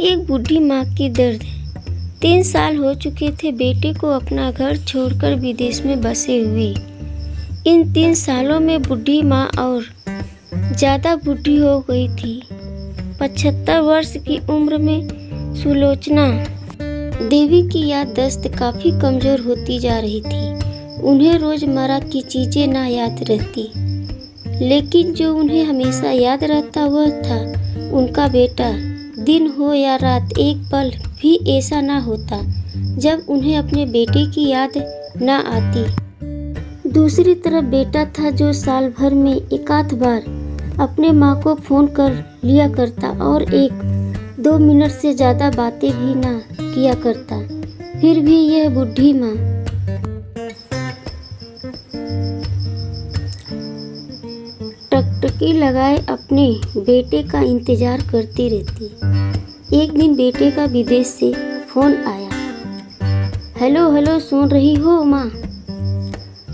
एक बूढ़ी माँ की दर्द। 3 साल हो चुके थे बेटे को अपना घर छोड़कर विदेश में बसे हुए। इन 3 सालों में बूढ़ी माँ और ज़्यादा बूढ़ी हो गई थी। 75 वर्ष की उम्र में सुलोचना देवी की याददाश्त काफ़ी कमज़ोर होती जा रही थी। उन्हें रोज़मर्रा की चीज़ें ना याद रहती, लेकिन जो उन्हें हमेशा याद रहता वह था उनका बेटा। दिन हो या रात, एक पल भी ऐसा ना होता जब उन्हें अपने बेटे की याद ना आती। दूसरी तरफ बेटा था जो साल भर में एकाध बार अपने माँ को फ़ोन कर लिया करता और 1-2 मिनट से ज़्यादा बातें भी ना किया करता। फिर भी यह बूढ़ी माँ टकटकी लगाए अपने बेटे का इंतज़ार करती रहती। एक दिन बेटे का विदेश से फ़ोन आया। हेलो हेलो, सुन रही हो माँ?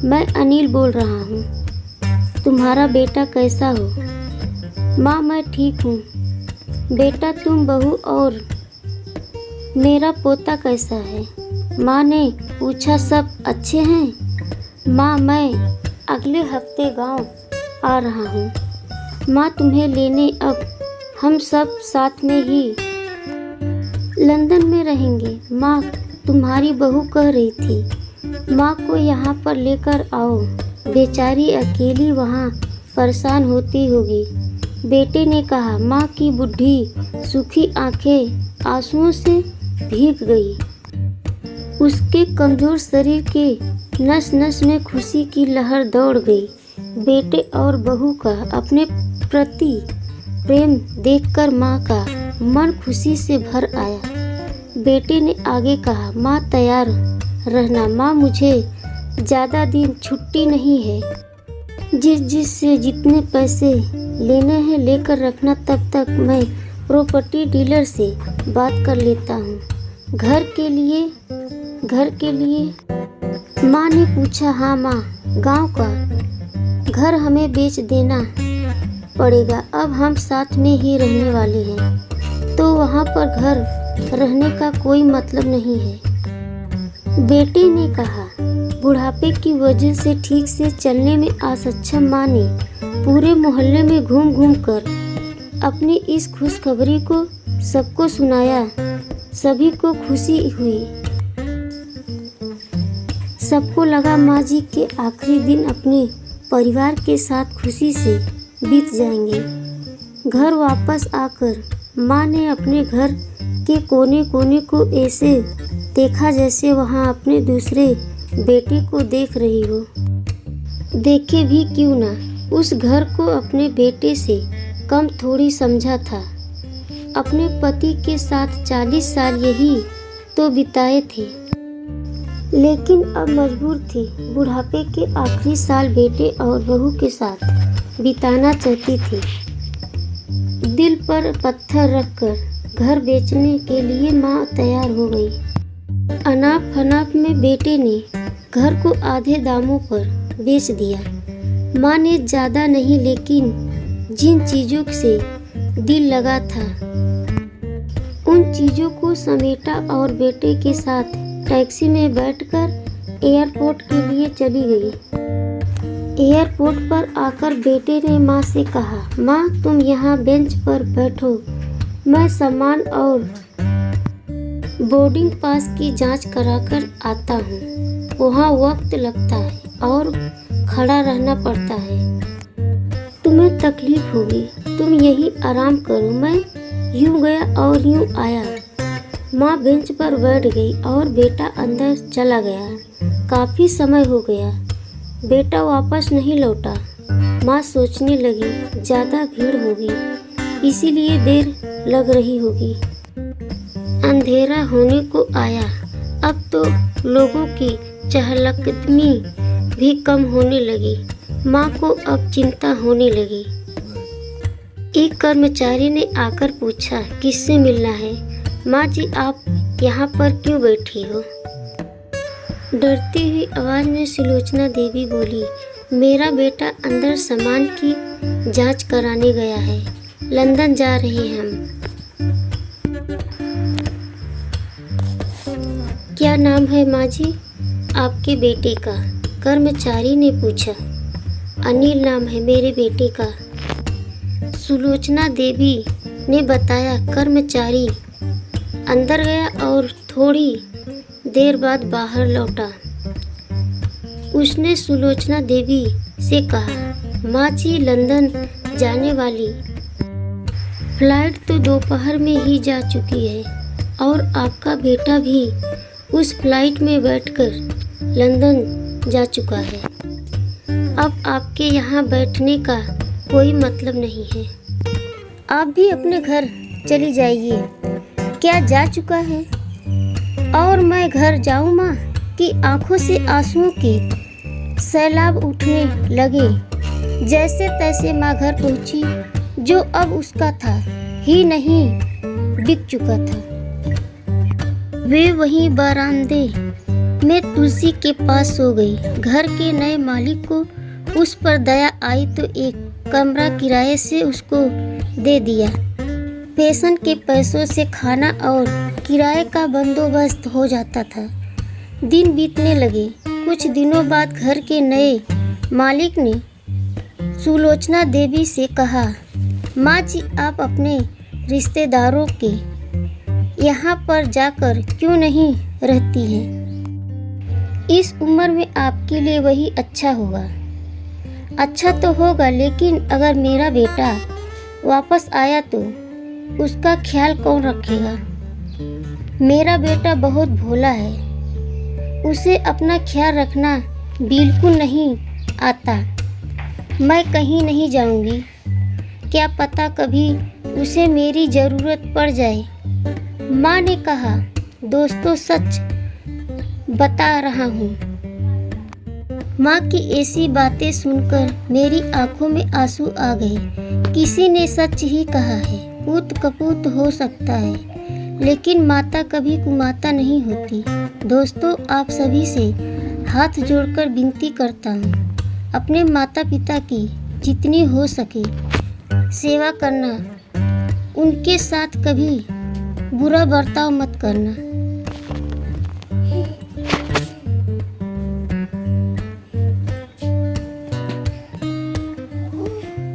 मैं अनिल बोल रहा हूँ। तुम्हारा बेटा कैसा हो? माँ मैं ठीक हूँ। बेटा तुम, बहू और मेरा पोता कैसा है? माँ ने पूछा। सब अच्छे हैं माँ, मैं अगले हफ्ते गांव आ रहा हूँ। माँ तुम्हें लेने। अब हम सब साथ में ही लंदन में रहेंगे। माँ तुम्हारी बहू कह रही थी माँ को यहाँ पर लेकर आओ, बेचारी अकेली वहाँ परेशान होती होगी। बेटे ने कहा। माँ की बूढ़ी सूखी आंखें आंसुओं से भीग गई। उसके कमज़ोर शरीर के नस नस में खुशी की लहर दौड़ गई। बेटे और बहू का अपने प्रति प्रेम देखकर माँ का मन खुशी से भर आया। बेटे ने आगे कहा। माँ तैयार रहना। माँ मुझे ज़्यादा दिन छुट्टी नहीं है। जिस से जितने पैसे लेने हैं लेकर रखना, तब तक मैं प्रॉपर्टी डीलर से बात कर लेता हूँ। घर के लिए माँ ने पूछा। हाँ माँ, गांव का घर हमें बेच देना पड़ेगा। अब हम साथ में ही रहने वाले हैं, तो वहाँ पर घर रहने का कोई मतलब नहीं है। बेटे ने कहा। बुढ़ापे की वजह से ठीक से चलने में असक्षम माँ ने पूरे मोहल्ले में घूम घूम कर अपनी इस खुशखबरी को सबको सुनाया। सभी को खुशी हुई। सबको लगा माँ जी के आखिरी दिन अपने परिवार के साथ खुशी से बीत जाएंगे। घर वापस आकर माँ ने अपने घर के कोने कोने को ऐसे देखा जैसे वहाँ अपने दूसरे बेटे को देख रही हो। देखे भी क्यों ना, उस घर को अपने बेटे से कम थोड़ी समझा था। अपने पति के साथ 40 साल यही तो बिताए थे, लेकिन अब मजबूर थी बुढ़ापे के आखिरी साल बेटे और बहू के साथ बिताना चाहती थी। दिल पर पत्थर रखकर घर बेचने के लिए माँ तैयार हो गई। अनाप शनाप में बेटे ने घर को आधे दामों पर बेच दिया। माँ ने ज़्यादा नहीं, लेकिन जिन चीज़ों से दिल लगा था उन चीज़ों को समेटा और बेटे के साथ टैक्सी में बैठकर एयरपोर्ट के लिए चली गई। एयरपोर्ट पर आकर बेटे ने माँ से कहा। माँ तुम यहाँ बेंच पर बैठो, मैं सामान और बोर्डिंग पास की जांच कराकर आता हूँ। वहाँ वक्त लगता है और खड़ा रहना पड़ता है। तुम्हें तकलीफ होगी, तुम यही आराम करो। मैं यूँ गया और यूँ आया। माँ बेंच पर बैठ गई और बेटा अंदर चला गया। काफ़ी समय हो गया, बेटा वापस नहीं लौटा। माँ सोचने लगी ज़्यादा भीड़ होगी, इसीलिए देर लग रही होगी। अंधेरा होने को आया। अब तो लोगों की चहलकदमी भी कम होने लगी। माँ को अब चिंता होने लगी। एक कर्मचारी ने आकर पूछा, किससे मिलना है? माँ जी आप यहाँ पर क्यों बैठी हो? डरती हुई आवाज़ में सुलोचना देवी बोली, मेरा बेटा अंदर सामान की जांच कराने गया है। लंदन जा रहे हैं हम। क्या नाम है माँ जी आपके बेटे का? कर्मचारी ने पूछा। अनिल नाम है मेरे बेटे का, सुलोचना देवी ने बताया। कर्मचारी अंदर गया और थोड़ी देर बाद बाहर लौटा। उसने सुलोचना देवी से कहा, माँ जी लंदन जाने वाली फ्लाइट तो दोपहर में ही जा चुकी है और आपका बेटा भी उस फ्लाइट में बैठकर लंदन जा चुका है। अब आपके यहाँ बैठने का कोई मतलब नहीं है। आप भी अपने घर चली जाइए। क्या जा चुका है? और मैं घर जाऊँ माँ? कि आंखों से आंसुओं के सैलाब उठने लगे। जैसे तैसे माँ घर पहुँची। जो अब उसका था ही नहीं बिक चुका था। वे वहीं बरामदे में तुलसी के पास सो गई। घर के नए मालिक को उस पर दया आई तो एक कमरा किराए से उसको दे दिया। पेंशन के पैसों से खाना और किराए का बंदोबस्त हो जाता था। दिन बीतने लगे। कुछ दिनों बाद घर के नए मालिक ने सुलोचना देवी से कहा, माँ जी आप अपने रिश्तेदारों के यहाँ पर जाकर क्यों नहीं रहती हैं? इस उम्र में आपके लिए वही अच्छा होगा। अच्छा तो होगा, लेकिन अगर मेरा बेटा वापस आया तो उसका ख्याल कौन रखेगा? मेरा बेटा बहुत भोला है, उसे अपना ख्याल रखना बिल्कुल नहीं आता। मैं कहीं नहीं जाऊंगी, क्या पता कभी उसे मेरी ज़रूरत पड़ जाए। माँ ने कहा, दोस्तों सच बता रहा हूँ। माँ की ऐसी बातें सुनकर मेरी आंखों में आंसू आ गए। किसी ने सच ही कहा है, पूत कपूत हो सकता है, लेकिन माता कभी कुमाता नहीं होती। दोस्तों आप सभी से हाथ जोड़कर विनती करता हूँ, अपने माता पिता की जितनी हो सके सेवा करना। उनके साथ कभी बुरा बर्ताव मत करना।